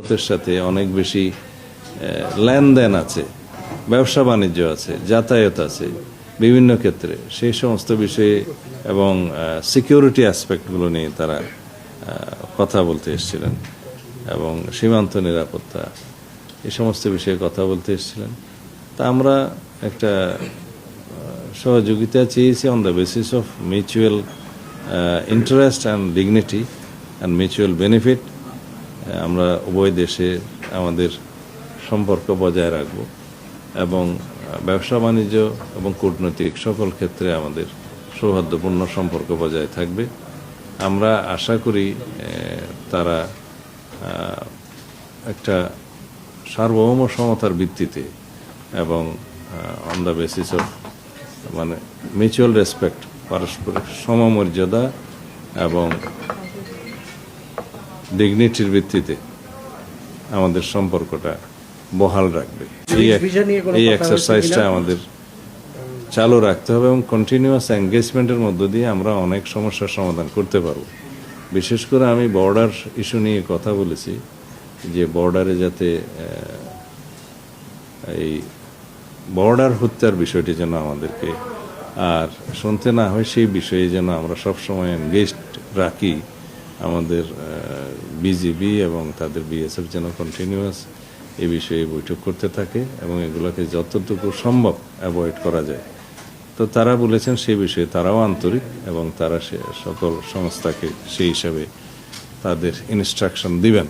ভারতের সাথে অনেক বেশি লেনদেন আছে, ব্যবসা বাণিজ্য আছে, যাতায়াত আছে বিভিন্ন ক্ষেত্রে, সেই সমস্ত বিষয়ে এবং সিকিউরিটি অ্যাসপেক্টগুলো নিয়ে তারা কথা বলতে এসেছিলেন এবং সীমান্ত নিরাপত্তা এই সমস্ত বিষয়ে কথা বলতে এসেছিলেন। তা আমরা একটা সহযোগিতা চেয়েছি on the basis of mutual interest and dignity and mutual benefit. আমরা উভয় দেশে আমাদের সম্পর্ক বজায় রাখব এবং ব্যবসা বাণিজ্য এবং কূটনৈতিক সকল ক্ষেত্রে আমাদের সৌহার্দ্যপূর্ণ সম্পর্ক বজায় থাকবে। আমরা আশা করি তারা একটা সার্বভৌম সমতার ভিত্তিতে এবং অন দ্য বেসিস অফ মানে মিউচুয়াল রেসপেক্ট, পারস্পরিক সমমর্যাদা এবং ডিগনিটির ভিত্তিতে আমাদের সম্পর্কটা বহাল রাখবে। এই এক্সারসাইজটা আমাদের চালু রাখতে হবে এবং কন্টিনিউয়াস এঙ্গেজমেন্টের মধ্য দিয়ে আমরা অনেক সমস্যার সমাধান করতে পারব। বিশেষ করে আমি বর্ডার ইস্যু নিয়ে কথা বলেছি, যে বর্ডারে যাতে এই বর্ডার হত্যার বিষয়টি যেন আমাদেরকে আর শুনতে না হয়, সেই বিষয়ে যেন আমরা সবসময় এনগেজড রাখি। আমাদের বিজিবি এবং তাদের বিএসএফ যেন কন্টিনিউয়াস এই বিষয়ে বৈঠক করতে থাকে এবং এগুলোকে যতটুকু সম্ভব অ্যাভয়েড করা যায়। তো তারা বলেছেন সেই বিষয়ে তারাও আন্তরিক এবং তারা সকল সংস্থাকে সেই হিসাবে তাদের ইনস্ট্রাকশন দিবেন।